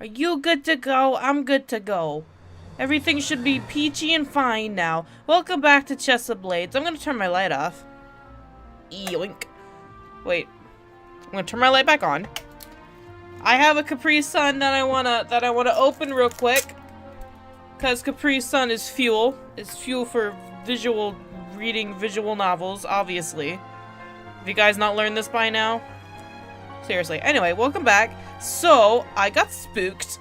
Are you good to go? I'm good to go. Everything should be peachy and fine now. Welcome back to Chess of Blades. I'm gonna turn my light off. Yoink. Wait. I'm gonna turn my light back on. I have a Capri Sun that I wanna open real quick. Cause Capri Sun is fuel. It's fuel for reading visual novels, obviously. Have you guys not learned this by now? Seriously. Anyway, welcome back. So, I got spooked.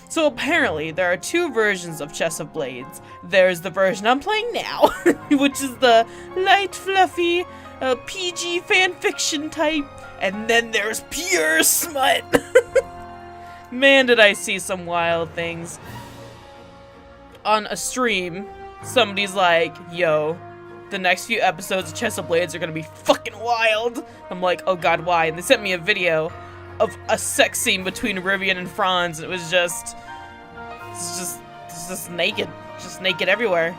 So apparently, there are two versions of Chess of Blades. There's the version I'm playing now, which is the light, fluffy, PG fanfiction type. And then there's pure smut. Man, did I see some wild things. On a stream, somebody's like, yo, the next few episodes of Chess of Blades are gonna be fucking wild. I'm like, oh god, why? And they sent me a video of a sex scene between Rivian and Franz, and it was just naked. Just naked everywhere.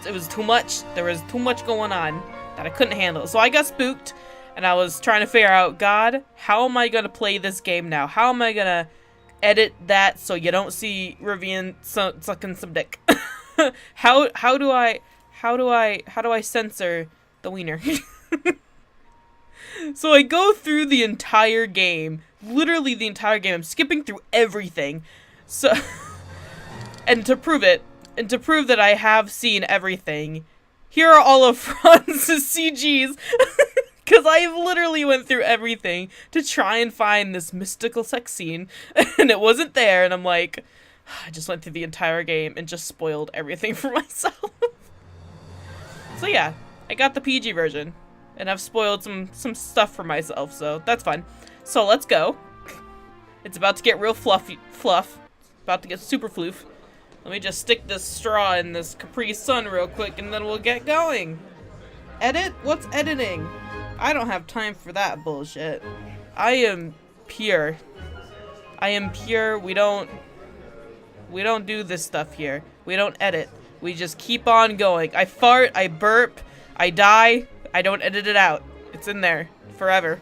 It was too much. There was too much going on that I couldn't handle. So I got spooked, and I was trying to figure out, God, how am I gonna play this game now? How am I gonna edit that so you don't see Rivian sucking some dick? How do I censor the wiener? So I go through the entire game, literally the entire game. I'm skipping through everything. So, and to prove that I have seen everything, here are all of Franz's CGs. Because I literally went through everything to try and find this mystical sex scene, and it wasn't there, and I'm like, I just went through the entire game and just spoiled everything for myself. So yeah, I got the PG version, and I've spoiled some stuff for myself, so that's fine. So let's go. It's about to get real fluff. About to get super floof. Let me just stick this straw in this Capri Sun real quick, and then we'll get going. Edit? What's editing? I don't have time for that bullshit. I am pure. I am pure. We don't do this stuff here. We don't edit. We just keep on going. I fart, I burp, I die, I don't edit it out. It's in there forever.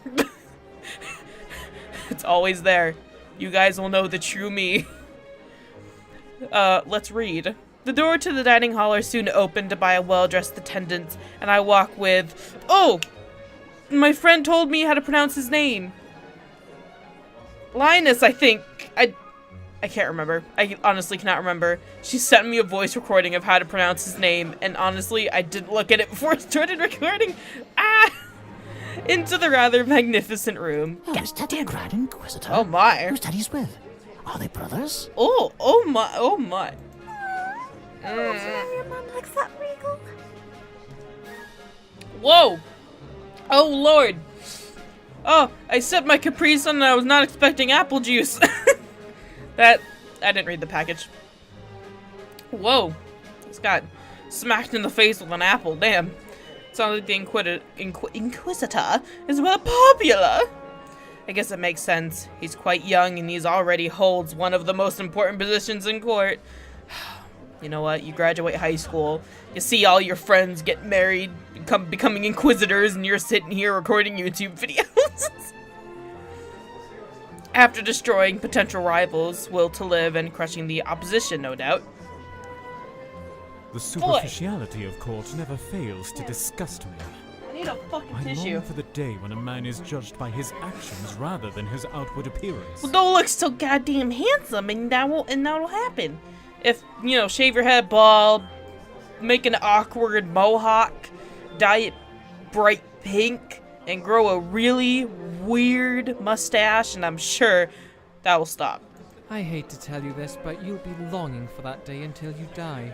It's always there. You guys will know the true me. Let's read. The door to the dining hall are soon opened by a well-dressed attendant, and I walk with, oh! My friend told me how to pronounce his name. Linus, I think. I can't remember. I honestly cannot remember. She sent me a voice recording of how to pronounce his name, and honestly, I didn't look at it before I started recording. Ah! Into the rather magnificent room. Oh, is that the Grand Inquisitor? Oh my. Who's that he's with? Are they brothers? Oh my. Your mom likes that regal. Whoa! Oh lord! Oh, I sipped my Capri Sun and I was not expecting apple juice. I didn't read the package. Whoa. Just got smacked in the face with an apple, damn. Sounds like the Inquisitor is well popular. I guess it makes sense. He's quite young and he already holds one of the most important positions in court. You know what? You graduate high school, you see all your friends get married, becoming inquisitors, and you're sitting here recording YouTube videos. After destroying potential rivals' will to live and crushing the opposition, no doubt. The superficiality of court never fails to disgust me. I need a fucking I tissue. long for the day when a man is judged by his actions rather than his outward appearance. Well, don't look so goddamn handsome, and that'll happen. If, you know, shave your head bald, make an awkward mohawk, dye it bright pink, and grow a really weird mustache, and I'm sure that will stop. I hate to tell you this, but you'll be longing for that day until you die.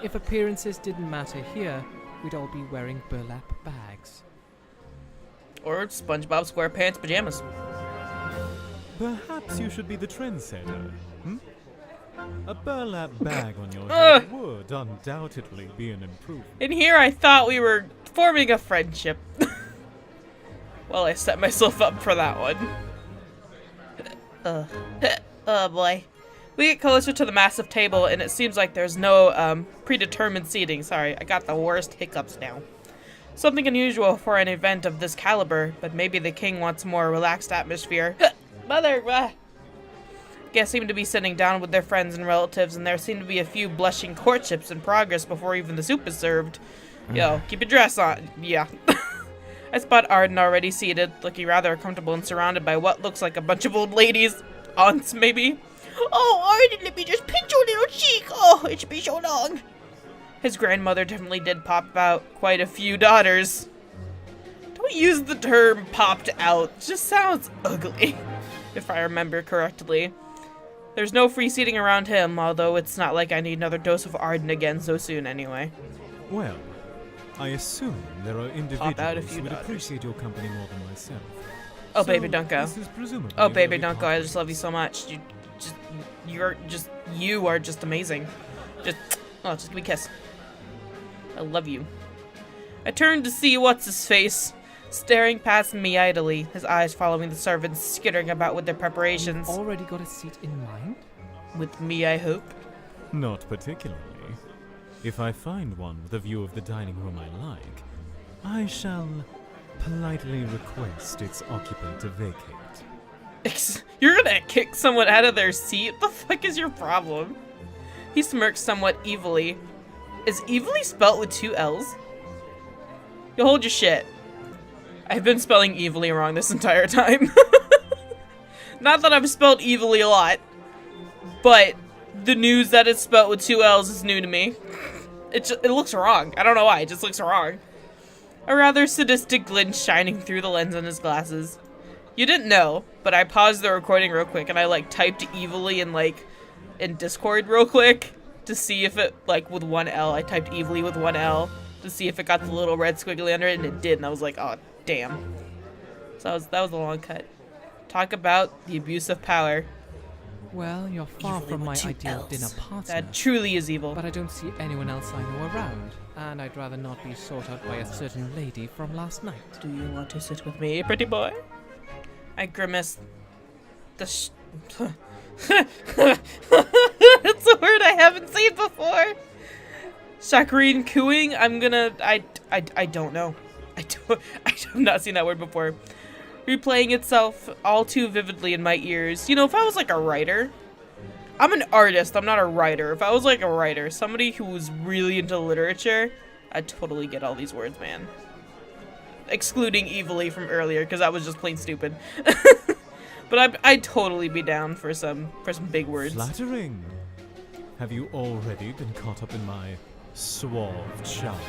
If appearances didn't matter here, we'd all be wearing burlap bags. Or SpongeBob SquarePants pajamas. Perhaps you should be the trendsetter, hmm? A burlap bag on your head would undoubtedly be an improvement. In here, I thought we were forming a friendship. Well, I set myself up for that one. Oh boy. We get closer to the massive table, and it seems like there's no predetermined seating. Sorry, I got the worst hiccups now. Something unusual for an event of this caliber, but maybe the king wants a more relaxed atmosphere. Mother! Guests seem to be sitting down with their friends and relatives, and there seem to be a few blushing courtships in progress before even the soup is served. Yo, keep your dress on. Yeah. I spot Arden already seated, looking rather comfortable and surrounded by what looks like a bunch of old ladies. Aunts, maybe? Oh, Arden, let me just pinch your little cheek. Oh, it should be so long. His grandmother definitely did pop out quite a few daughters. Don't use the term popped out. It just sounds ugly, if I remember correctly. There's no free seating around him, although it's not like I need another dose of Arden again so soon anyway. Well, I assume there are Pop out a individuals few who would daughters. appreciate your company more than myself. Oh, So, baby, don't go. This is presumably Oh, a baby, very don't go. I just complex- love you so much. You are just amazing. Just give me a kiss. I love you. I turned to see what's-his-face, staring past me idly, his eyes following the servants skittering about with their preparations. Already got a seat in mind? With me, I hope. Not particularly. If I find one with a view of the dining room I like, I shall politely request its occupant to vacate. You're gonna kick someone out of their seat? What the fuck is your problem? He smirks somewhat evilly. Is evilly spelt with 2 L's? You hold your shit. I've been spelling evilly wrong this entire time. Not that I've spelled evilly a lot, but the news that it's spelled with 2 L's is new to me. It looks wrong. I don't know why, it just looks wrong. A rather sadistic glint shining through the lens on his glasses. You didn't know, but I paused the recording real quick and I typed evilly in Discord real quick to see if it, with 1 L. I typed evilly with 1 L to see if it got the little red squiggly under it, and it did, and I was like, oh, damn. So that was a long cut. Talk about the abuse of power. Well, you're far Evilly from with my 2 ideal Ls. dinner partner. That truly is evil. But I don't see anyone else I know around, and I'd rather not be sought out by a certain lady from last night. Do you want to sit with me, pretty boy? I grimaced. It's a word I haven't seen before. Saccharine cooing? I don't know. I've not seen that word before. Replaying itself all too vividly in my ears. You know, if I was a writer, I'm an artist, I'm not a writer. If I was a writer, somebody who was really into literature, I'd totally get all these words, man. Excluding evilly from earlier, because that was just plain stupid. But I'd totally be down for some big words. Flattering. Have you already been caught up in my suave charm,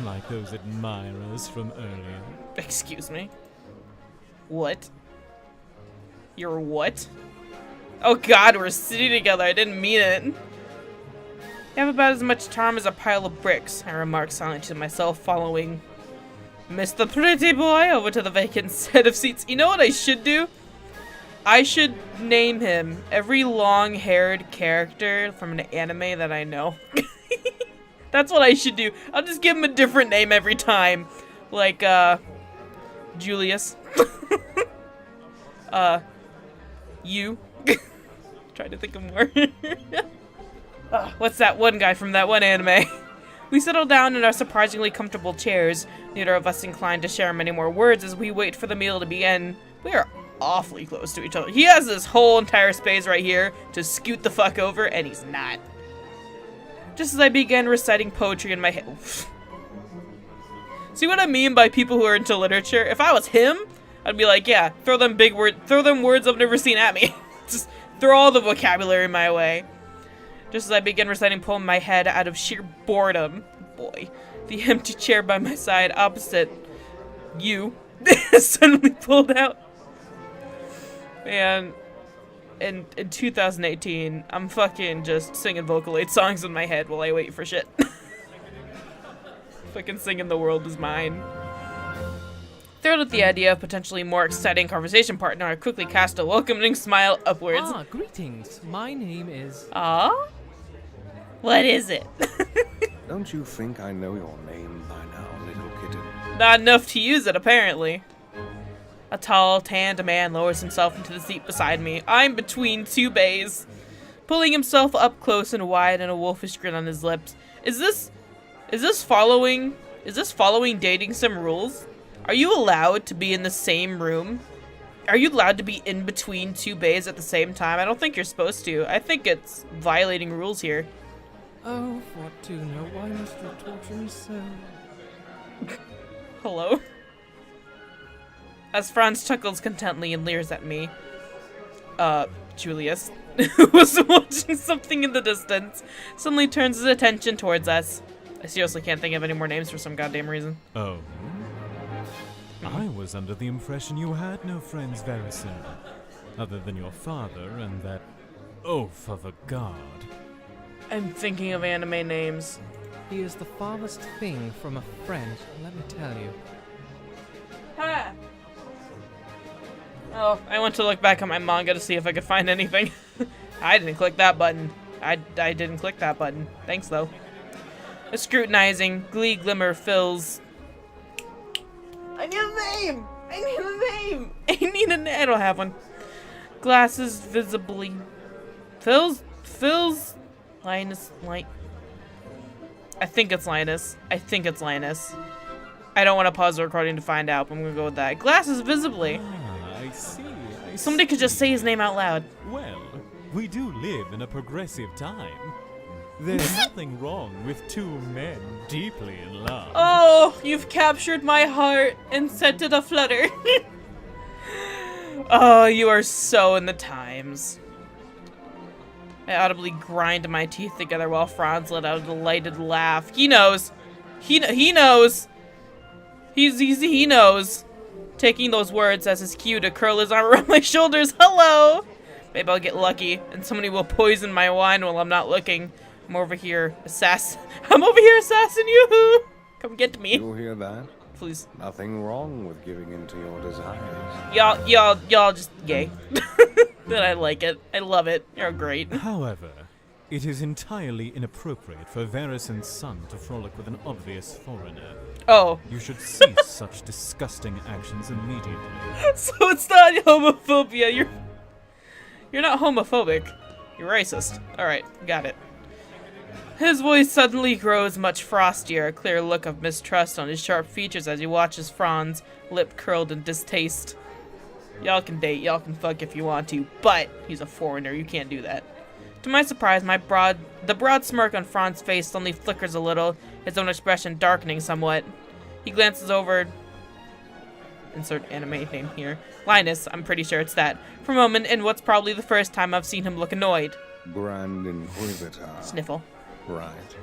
like those admirers from earlier? Excuse me? What? You're what? Oh god, we're sitting together, I didn't mean it. You have about as much charm as a pile of bricks, I remarked silently to myself, following Mr. Pretty Boy over to the vacant set of seats. You know what I should do? I should name him every long-haired character from an anime that I know. That's what I should do. I'll just give him a different name every time. Like, Julius. You. Trying to think of more. What's that one guy from that one anime? We settle down in our surprisingly comfortable chairs, neither of us inclined to share many more words as we wait for the meal to begin. We are awfully close to each other. He has this whole entire space right here to scoot the fuck over, and he's not. Just as I began reciting poetry in my head. See what I mean by people who are into literature? If I was him, I'd be like, yeah, throw them words I've never seen at me. Just throw all the vocabulary my way. Just as I began reciting poem in my head out of sheer boredom, boy, the empty chair by my side opposite you suddenly pulled out. And in 2018, I'm fucking just singing Vocal 8 songs in my head while I wait for shit. Fucking singing The World Is Mine. Thrilled at the idea of potentially more exciting conversation partner, I quickly cast a welcoming smile upwards. Ah, greetings. My name is... Aw? What is it? Don't you think I know your name by now, little kitten? Not enough to use it, apparently. A tall, tanned man lowers himself into the seat beside me. I'm between two bays, pulling himself up close and wide and a wolfish grin on his lips. Is this following dating sim rules? Are you allowed to be in the same room Are you allowed to be in between two bays at the same time? I don't think you're supposed to. I think it's violating rules here. Oh, Fortuna, why must you torture me so? Hello? As Franz chuckles contently and leers at me. Julius, who was watching something in the distance, suddenly turns his attention towards us. I seriously can't think of any more names for some goddamn reason. Oh. I was under the impression you had no friends, Varison, other than your father and that oaf of a god. I'm thinking of anime names. He is the farthest thing from a friend, let me tell you. Ha! Oh, I went to look back on my manga to see if I could find anything. I didn't click that button. I didn't click that button. Thanks, though. A scrutinizing glee glimmer fills... I need a name! I need a name! I need a name! I don't have one. Glasses visibly... Fills... Linus... I think it's Linus. I think it's Linus. I don't want to pause the recording to find out, but I'm gonna go with that. Glasses visibly. I see. Somebody could just say his name out loud. Well, we do live in a progressive time. There's nothing wrong with two men deeply in love. Oh, you've captured my heart and set it aflutter. Oh, you are so in the times. I audibly grind my teeth together while Franz let out a delighted laugh. He knows. He knows. He knows. Taking those words as his cue to curl his arm around my shoulders. Hello. Maybe I'll get lucky and somebody will poison my wine while I'm not looking. I'm over here assassin you. Come get me. You hear that? Please. Nothing wrong with giving in to your desires. Y'all just gay. But I like it. I love it. You're great. However, it is entirely inappropriate for Varison's son to frolic with an obvious foreigner. Oh. You should cease such disgusting actions immediately. So it's not homophobia. You're not homophobic. You're racist. Alright, got it. His voice suddenly grows much frostier, a clear look of mistrust on his sharp features as he watches Franz, lip curled in distaste. Y'all can date, y'all can fuck if you want to, but he's a foreigner, you can't do that. To my surprise, the broad smirk on Franz's face suddenly flickers a little, his own expression darkening somewhat. He glances over... Insert anime name here. Linus, I'm pretty sure it's that. For a moment, and what's probably the first time I've seen him look annoyed. Grand Inquisitor. Sniffle. Right.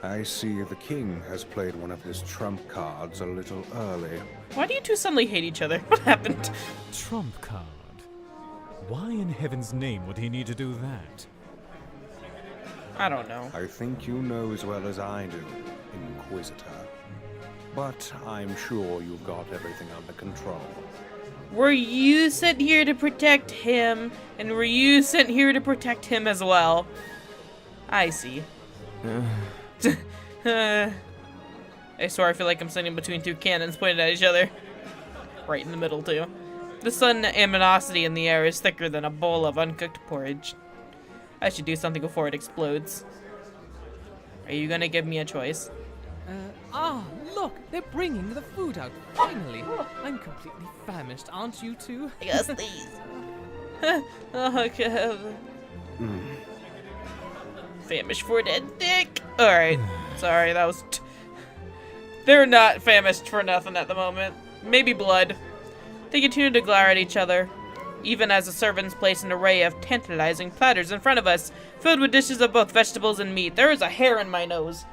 I see the king has played one of his trump cards a little early. Why do you two suddenly hate each other? What happened? Trump card? Why in heaven's name would he need to do that? I don't know. I think you know as well as I do, Inquisitor. But I'm sure you've got everything under control. Were you sent here to protect him, and were you sent here to protect him as well? I see. I swear I feel like I'm sitting between two cannons pointed at each other. Right in the middle, too. The sudden aminosity in the air is thicker than a bowl of uncooked porridge. I should do something before it explodes. Are you gonna give me a choice? Look, they're bringing the food out, finally. I'm completely famished, aren't you two? Yes, please. Okay. Famished for that dick. Alright. Sorry, that was... They're not famished for nothing at the moment. Maybe blood. They continue to glare at each other, even as the servants place an array of tantalizing platters in front of us, filled with dishes of both vegetables and meat. There is a hair in my nose.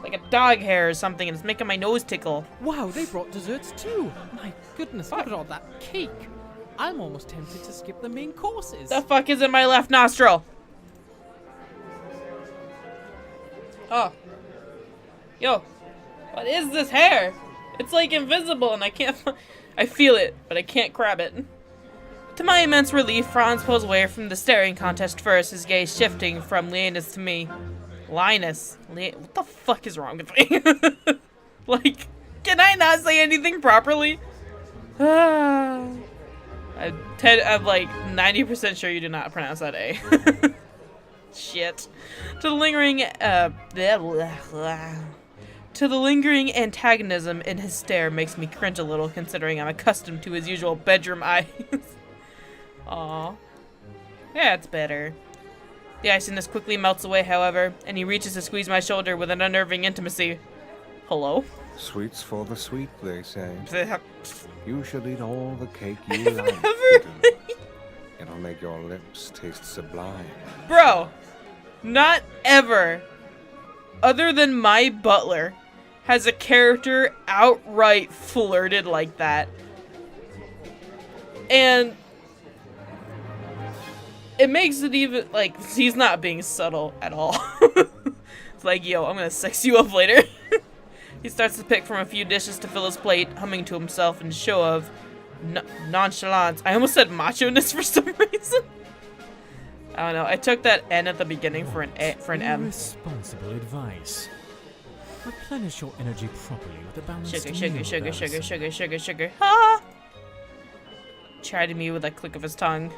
Like a dog hair or something, and it's making my nose tickle. Wow, they brought desserts too. My goodness, look at all that cake. I'm almost tempted to skip the main courses. The fuck is in my left nostril? Oh. Yo. What is this hair? It's like invisible and I can't I feel it, but I can't grab it. To my immense relief, Franz pulls away from the staring contest first, his gaze shifting from Linus to me. Linus. What the fuck is wrong with me? Like, can I not say anything properly? I'm like 90% sure you did not pronounce that A. to the lingering antagonism in his stare makes me cringe a little, considering I'm accustomed to his usual bedroom eyes. Aww. Yeah, it's better. The iciness quickly melts away, however, and he reaches to squeeze my shoulder with an unnerving intimacy. Hello? Sweets for the sweet, they say. Never. You should eat all the cake you like. Kitten. It'll make your lips taste sublime. Bro, not ever, other than my butler, has a character outright flirted like that. And it makes it even, like, he's not being subtle at all. It's like, yo, I'm gonna sex you up later. He starts to pick from a few dishes to fill his plate, humming to himself in show of nonchalance. I almost said macho-ness for some reason. I don't know. I took that N at the beginning for an M. Responsible advice. Replenish your energy properly with a balanced Sugar. Ha! Chided me with a click of his tongue.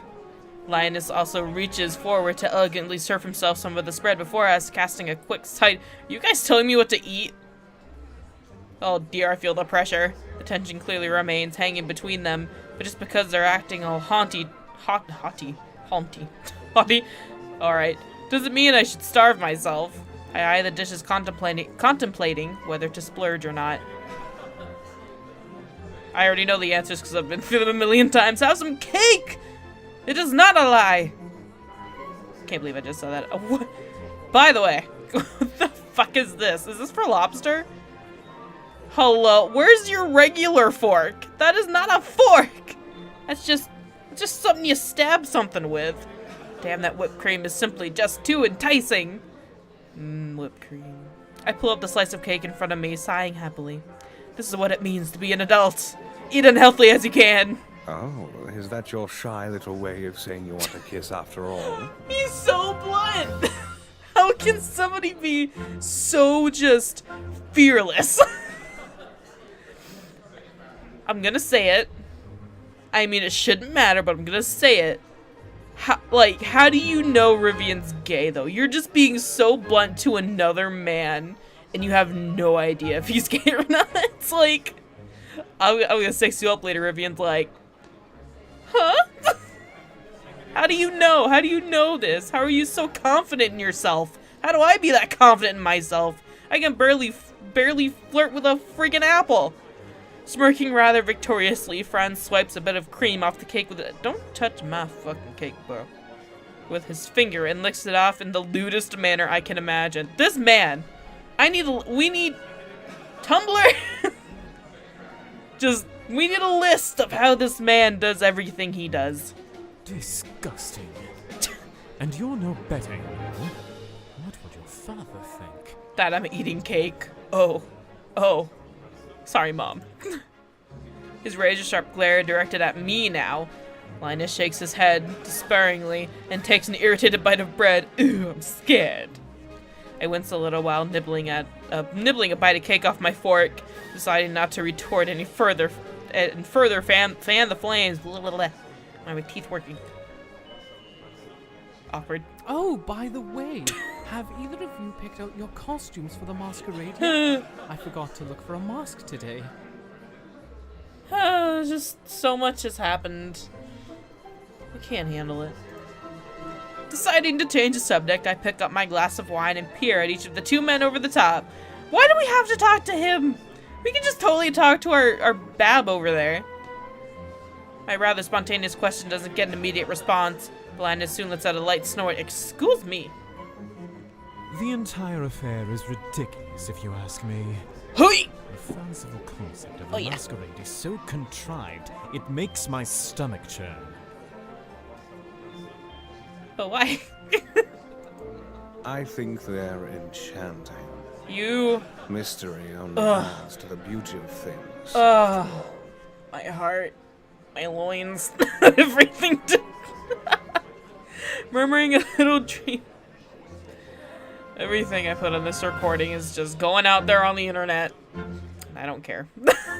Lioness also reaches forward to elegantly serve himself some of the spread before us, casting a quick sight. You guys telling me what to eat? Oh dear, I feel the pressure. The tension clearly remains hanging between them, but just because they're acting all haughty. Alright, doesn't mean I should starve myself. I eye the dishes contemplating whether to splurge or not. I already know the answers because I've been through them a million times. Have some cake! It is not a lie! Can't believe I just said that. Oh, what? By the way, what the fuck is this? Is this for lobster? Hello? Where's your regular fork? That is not a fork! That's just something you stab something with. Damn, that whipped cream is simply just too enticing. Whipped cream. I pull up the slice of cake in front of me, sighing happily. This is what it means to be an adult. Eat unhealthily as you can. Oh, is that your shy little way of saying you want a kiss after all? He's so blunt! How can somebody be so just fearless? I'm gonna say it. I mean, it shouldn't matter, but I'm gonna say it. How do you know Rivian's gay, though? You're just being so blunt to another man, and you have no idea if he's gay or not. It's like, I'm gonna sex you up later, Rivian's like, huh? How do you know? How do you know this? How are you so confident in yourself? How do I be that confident in myself? I can barely flirt with a freaking apple. Smirking rather victoriously, Franz swipes a bit of cream off the cake with it. Don't touch my fucking cake, bro. With his finger and licks it off in the lewdest manner I can imagine. This man, we need Tumblr. We need a list of how this man does everything he does. Disgusting. And you're no better, you know. What would your father think? That I'm eating cake. Oh. Sorry, Mom. His razor-sharp glare directed at me now. Linus shakes his head despairingly and takes an irritated bite of bread. Ooh, I'm scared. I wince a little while nibbling a bite of cake off my fork, deciding not to retort any further and further fan the flames. Blah, blah, blah. My teeth working. Awkward. Oh, by the way, have either of you picked out your costumes for the masquerade yet? I forgot to look for a mask today. Just so much has happened. I can't handle it. Deciding to change the subject, I pick up my glass of wine and peer at each of the two men over the top. Why do we have to talk to him? We can just totally talk to our bab over there. My rather spontaneous question doesn't get an immediate response. Linus soon lets out a light snort. Excuse me. The entire affair is ridiculous, if you ask me. Hui! The fanciful concept of a masquerade is so contrived, it makes my stomach churn. But why? I think they're enchanting. You... Mystery only adds to the beauty of things. My heart. My loins. Everything to... Murmuring a little dream. Everything I put on this recording is just going out there on the internet. I don't care.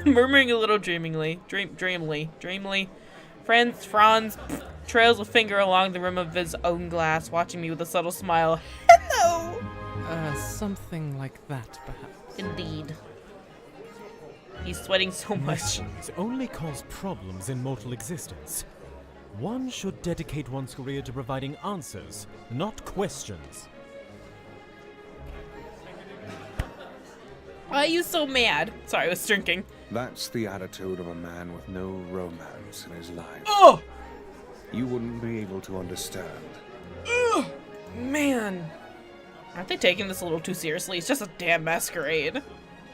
Murmuring a little dreamily. Franz trails a finger along the rim of his own glass, watching me with a subtle smile. Hello! Something like that, perhaps. Indeed. He's sweating so much. Questions only cause problems in mortal existence. One should dedicate one's career to providing answers, not questions. Why are you so mad? Sorry, I was drinking. That's the attitude of a man with no romance in his life. Oh! You wouldn't be able to understand. Ugh! Man. Aren't they taking this a little too seriously? It's just a damn masquerade.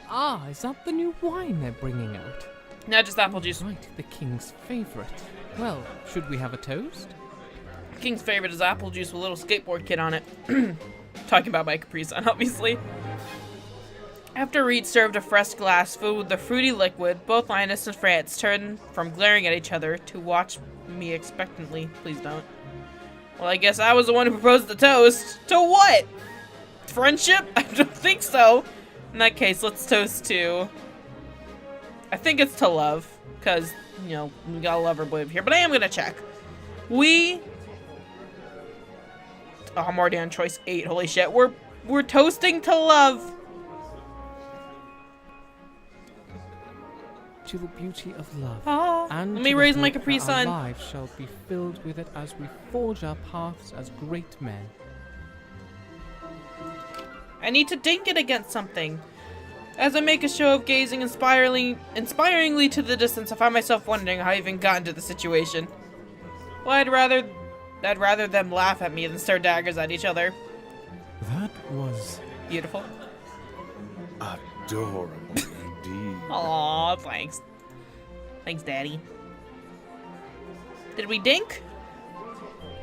Ah, is that the new wine they're bringing out? Not just apple juice. Right, the king's favorite. Well, should we have a toast? King's favorite is apple juice with a little skateboard kid on it. Talking about my Capri Sun, obviously. After Reed served a fresh glass filled with the fruity liquid, both Linus and Franz turned from glaring at each other to watch me expectantly. Please don't. Well, I guess I was the one who proposed the toast. To what? Friendship? I don't think so. In that case, let's toast to... I think it's to love. Because, you know, we got a lover boy over here. But I am going to check. Oh, I'm already on choice 8. Holy shit. We're toasting to love. To the beauty of love. Ah, And let to me the raise my hope that Capri Sun. Our lives shall be filled with it as we forge our paths as great men. I need to dink it against something. As I make a show of gazing inspiringly to the distance, I find myself wondering how I even got into the situation. Well, I'd rather them laugh at me than stare daggers at each other. That was... Beautiful. Adorable indeed. Aw, thanks. Thanks, Daddy. Did we dink?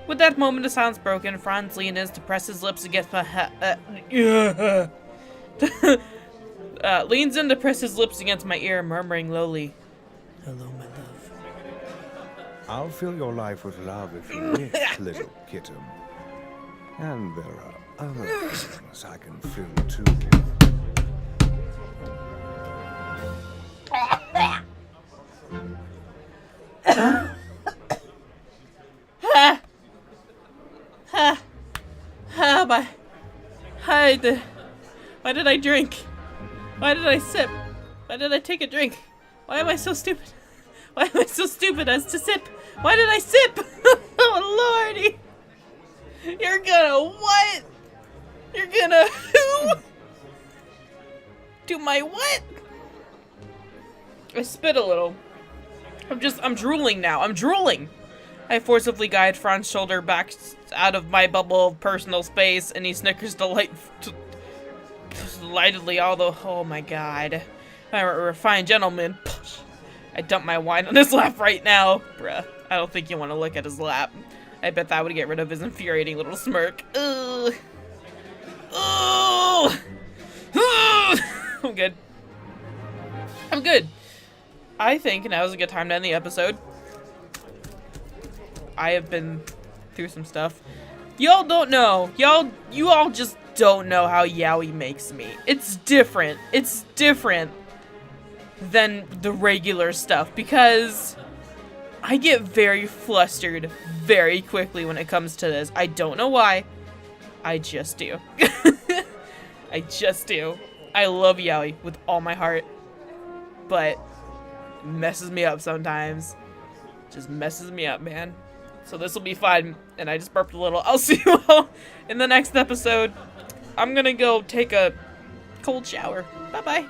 With that moment of silence broken, Franz leaned in to press his lips against my leans in to press his lips against my ear, murmuring lowly, "Hello, my love." I'll fill your life with love if you wish, little kitten. And there are other things I can fill too. Why did I drink? Why did I sip? Why did I take a drink? Why am I so stupid? Why am I so stupid as to sip? Why did I sip? Oh, lordy. You're gonna what? You're gonna who? Do my what? I spit a little. I'm drooling now. I'm drooling. I forcibly guide Franz's shoulder back out of my bubble of personal space, and he snickers delightedly, although, oh my god. I'm a refined gentleman. I dump my wine on his lap right now. Bruh, I don't think you want to look at his lap. I bet that would get rid of his infuriating little smirk. Ugh. Oh! I'm good. I'm good. I think now is a good time to end the episode. I have been through some stuff. Y'all don't know. You all just don't know how yaoi makes me. It's different. It's different than the regular stuff because I get very flustered very quickly when it comes to this. I don't know why. I just do. I just do. I love yaoi with all my heart, but it messes me up sometimes. Just messes me up, man. So this will be fun, and I just burped a little. I'll see you all in the next episode. I'm gonna go take a cold shower. Bye-bye.